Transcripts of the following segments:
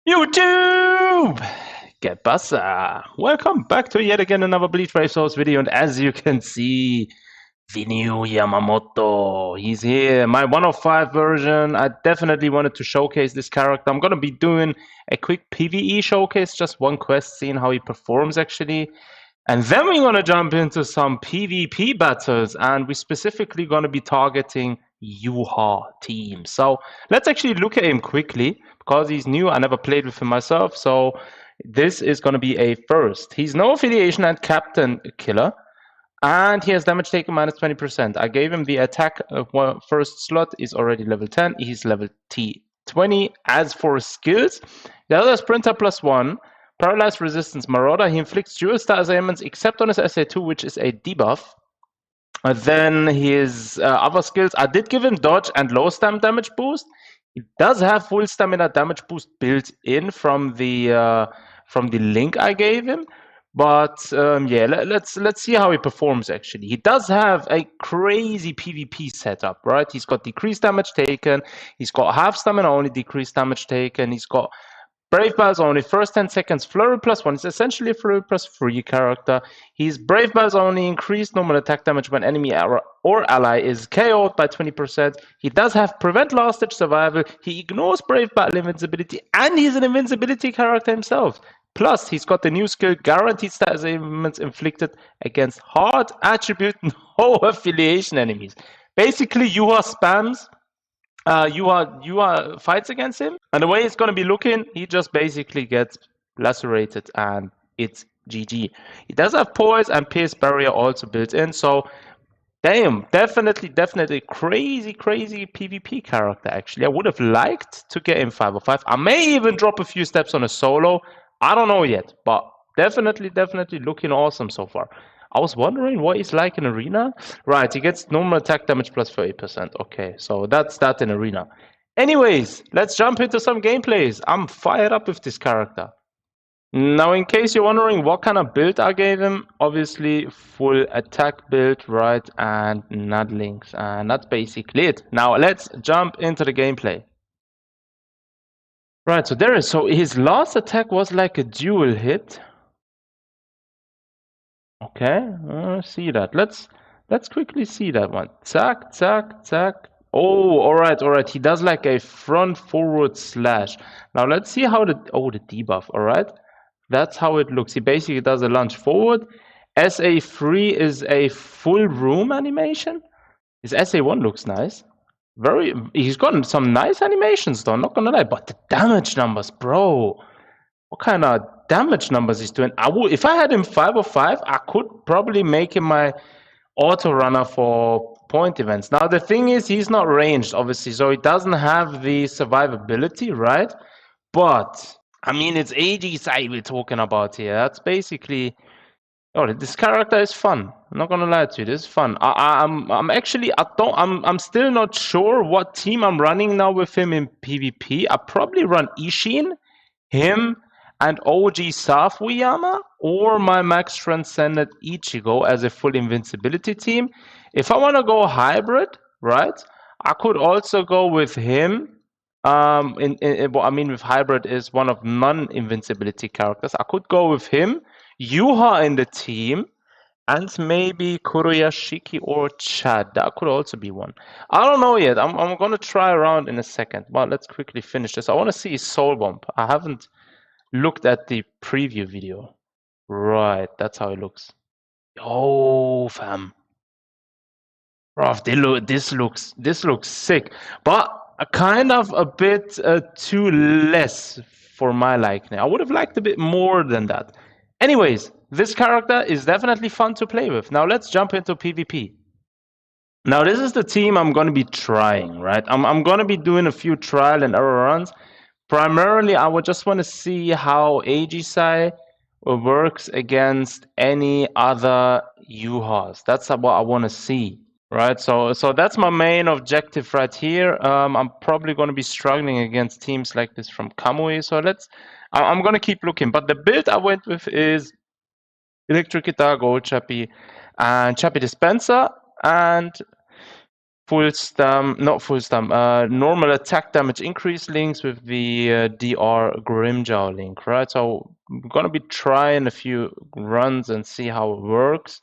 YouTube! Get bassa! Welcome back to yet again another Bleach Brave Souls video, and as you can see, GENRYUSAI Yamamoto, he's here, my 105 version. I definitely wanted to showcase this character. I'm gonna be doing a quick PVE showcase, just one quest, seeing how he performs actually. And then we're gonna jump into some PvP battles, and we're specifically gonna be targeting Yuha team. So let's actually look at him quickly because he's new. I never played with him myself, so this is going to be a first. He's no affiliation and captain killer, and he has damage taken minus 20%. I gave him the attack first slot is already level 10. He's level T20. As for skills, the other sprinter +1, paralyzed resistance marauder. He inflicts dual status ailments except on his SA2, which is a debuff. Then his other skills, I did give him dodge and low stam damage boost. He does have full stamina damage boost built in from the link I gave him. But yeah, let's see how he performs actually. He does have a crazy PvP setup, right? He's got decreased damage taken. He's got half stamina only decreased damage taken. He's got Brave Balls only, first 10 seconds, Flurry +1. It's essentially a Flurry +3 character. He's Brave Balls only, increased normal attack damage when enemy or ally is KO'd by 20%. He does have Prevent Last Ditch Survival. He ignores Brave Battle Invincibility, and he's an invincibility character himself. Plus, he's got the new skill, Guaranteed Status Ailments inflicted against hard attribute, no affiliation enemies. Basically, Yuha spams. Yuha fights against him, and the way it's gonna be looking, he just basically gets lacerated, and it's GG. He does have poise and pierce barrier also built in, so damn, definitely crazy PvP character actually. I would have liked to get him 505. I may even drop a few steps on a solo. I don't know yet, but definitely looking awesome so far. I was wondering what he's like in arena. Right, he gets normal attack damage plus 30%. Okay, so that's that in arena. Anyways, let's jump into some gameplays. I'm fired up with this character. Now, in case you're wondering what kind of build I gave him, obviously full attack build, right, and nudlings, and that's basically it. Now, let's jump into the gameplay. Right, so there is, so his last attack was like a dual hit. Okay, see that. Let's quickly see that one. Zack. Oh, all right. He does like a front forward slash. Now let's see how the debuff. All right, that's how it looks. He basically does a lunge forward. SA3 is a full room animation. His SA1 looks nice. He's gotten some nice animations though. Not gonna lie, but the damage numbers, bro. What kind of damage numbers he's doing? If I had him 505, I could probably make him my auto runner for point events. Now the thing is, he's not ranged, obviously, so he doesn't have the survivability, right? But I mean, it's GENRYUSAI we're talking about here. That's basically. Oh, this character is fun. I'm not gonna lie to you. This is fun. I'm still not sure what team I'm running now with him in PvP. I probably run Ishin, him, and OG Safuyama, or my Max Transcendent Ichigo as a full invincibility team. If I want to go hybrid, right, I could also go with him. What I mean with hybrid is one of non-invincibility characters. I could go with him, Yuha in the team, and maybe Kuroyashiki or Chad. That could also be one. I don't know yet. I'm gonna try around in a second. But let's quickly finish this. I want to see his soul bump. I haven't looked at the preview video. Right, that's how it looks. Oh, fam. Bro, this looks sick, but kind of a bit too less for my liking. I would have liked a bit more than that. Anyways, this character is definitely fun to play with. Now let's jump into PvP. Now this is the team I'm going to be trying, right? I'm going to be doing a few trial and error runs. Primarily, I would just want to see how GENRYUSAI works against any other Yuhas. That's what I want to see, right? So that's my main objective right here. I'm probably going to be struggling against teams like this from Kamui. So I'm going to keep looking. But the build I went with is Electric Guitar, Gold Chappie, and Chappie Dispenser. And normal attack damage increase links with the DR Grimjaw link, right? So I'm gonna be trying a few runs and see how it works.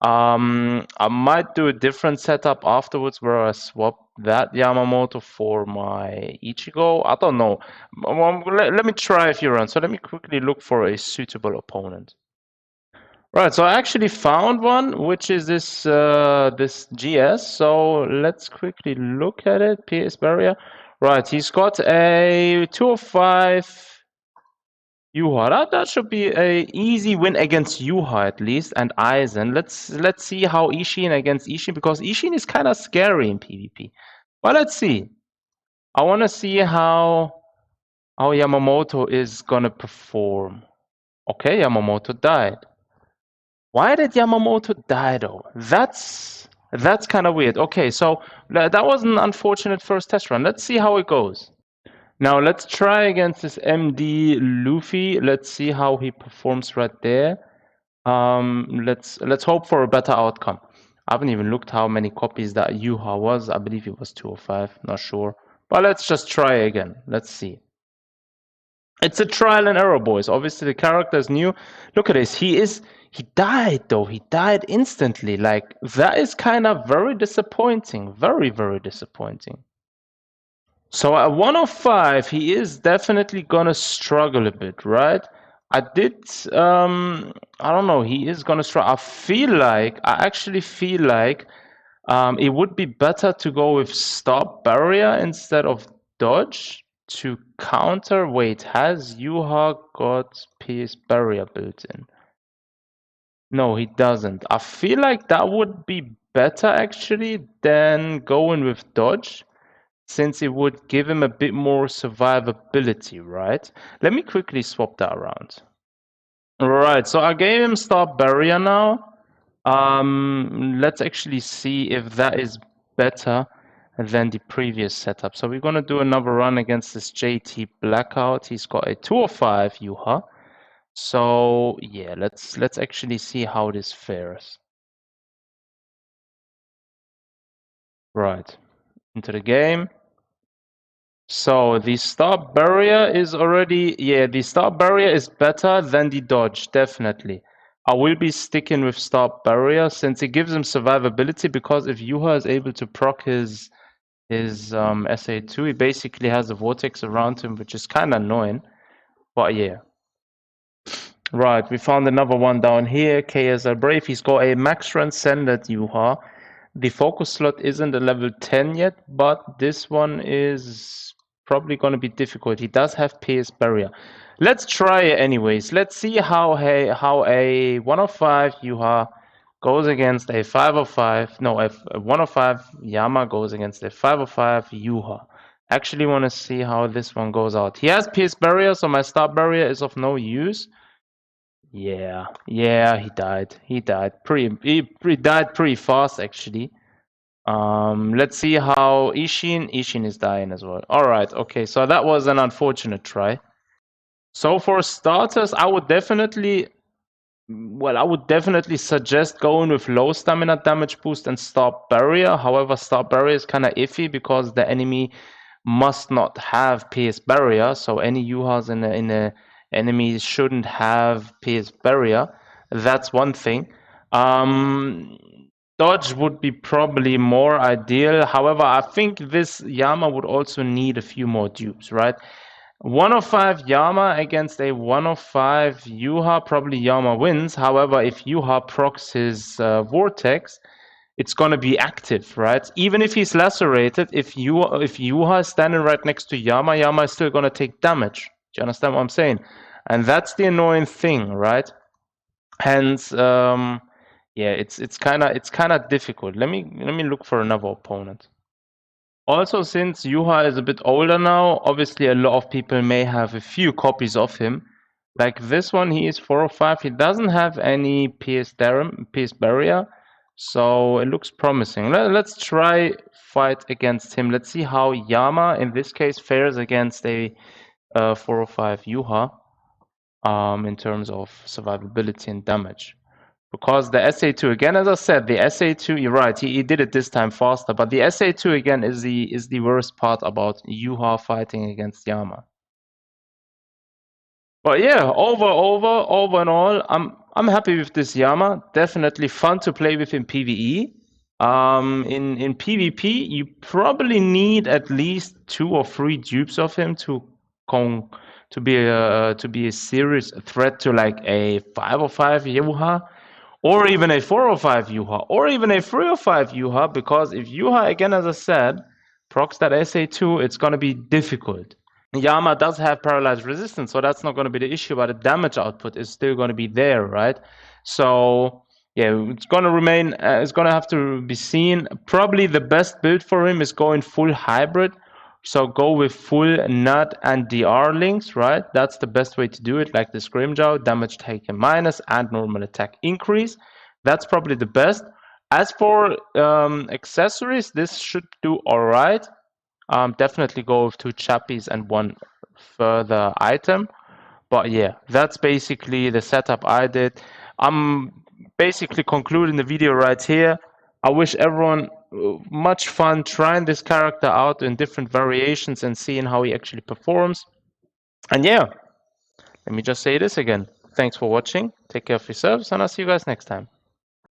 I might do a different setup afterwards where I swap that Yamamoto for my Ichigo. I don't know. Let me try a few runs. So let me quickly look for a suitable opponent. Right, so I actually found one, which is this GS. So let's quickly look at it. PS barrier. Right, he's got a 205 Yuha. That should be a easy win against Yuha at least, and Aizen. Let's see how Ishin against Ishin, because Ishin is kind of scary in PvP. But let's see. I want to see how Yamamoto is gonna perform. Okay, Yamamoto died. Why did Yamamoto die though? That's kind of weird. Okay, so that was an unfortunate first test run. Let's see how it goes. Now let's try against this MD Luffy. Let's see how he performs right there. Let's hope for a better outcome. I haven't even looked how many copies that Yuha was. I believe it was 205. Not sure. But let's just try again. Let's see. It's a trial and error, boys. Obviously, the character is new. Look at this. He died, though. He died instantly. Like, that is kind of very disappointing. Very, very disappointing. So at 105, he is definitely gonna struggle a bit, right? I don't know. He is gonna struggle. I actually feel like it would be better to go with stop barrier instead of dodge to counter. Wait, has Yuha got PS barrier built in? No, he doesn't. I feel like that would be better actually than going with dodge, since it would give him a bit more survivability, right? Let me quickly swap that around. Alright, so I gave him stop barrier now. Let's actually see if that is better than the previous setup. So we're gonna do another run against this JT Blackout. He's got a 205 Yuha. So yeah, let's actually see how this fares. Right, into the game. So the stop barrier is already, yeah, the stop barrier is better than the dodge, definitely. I will be sticking with stop barrier since it gives him survivability, because if Yuha is able to proc his SA2, he basically has a vortex around him, which is kind of annoying. But yeah. Right, we found another one down here, KSL Brave. He's got a max transcended Yuha. The focus slot isn't a level 10 yet, but this one is probably going to be difficult. He does have PS barrier. Let's try it anyways. Let's see how a 105 Yuha goes against a 505. No, a 105 Yama goes against a 505 Yuha. Actually want to see how this one goes out. He has PS barrier, so my stop barrier is of no use. Yeah, he died. He died he died pretty fast actually. Let's see how Ishin is dying as well. All right, okay, so that was an unfortunate try. So for starters, I would definitely suggest going with low stamina damage boost and stop barrier. However, stop barrier is kind of iffy because the enemy must not have PS barrier, so any Yuhas in a enemy shouldn't have PS barrier. That's one thing. Dodge would be probably more ideal. However, I think this Yama would also need a few more dupes, right? 105 Yama against a 105 Yuha, probably Yama wins. However, if Yuha procs his vortex, it's gonna be active, right? Even if he's lacerated, if Yuha is standing right next to Yama, Yama is still gonna take damage. Do you understand what I'm saying? And that's the annoying thing, right? Hence, yeah, it's kind of difficult. Let me look for another opponent. Also, since Yuha is a bit older now, obviously a lot of people may have a few copies of him. Like this one, he is 405. He doesn't have any PS barrier, so it looks promising. Let's try fight against him. Let's see how Yama, in this case, fares against a 405 Yuha in terms of survivability and damage. because the SA2 again, as I said, the SA2. You're right. He did it this time faster, but the SA2 again is the worst part about Yuha fighting against Yama. But yeah, over and all, I'm happy with this Yama. Definitely fun to play with in PVE. In PvP, you probably need at least 2 or 3 dupes of him to be a serious threat to like a 505 Yuha, or even a 405 Yuha, or even a 305 Yuha. Because if Yuha, again as I said, procs that SA2, it's gonna be difficult. Yama does have paralyzed resistance, so that's not going to be the issue, but the damage output is still going to be there, right? So yeah, it's going to remain, it's going to have to be seen. Probably the best build for him is going full hybrid, so go with full nut and DR links, right? That's the best way to do it, like the Scrimjaw, damage taken minus and normal attack increase. That's probably the best. As for accessories, this should do all right. Definitely go with 2 chappies and 1 further item. But yeah, that's basically the setup I did. I'm basically concluding the video right here. I wish everyone much fun trying this character out in different variations and seeing how he actually performs. And yeah, let me just say this again. Thanks for watching. Take care of yourselves, and I'll see you guys next time.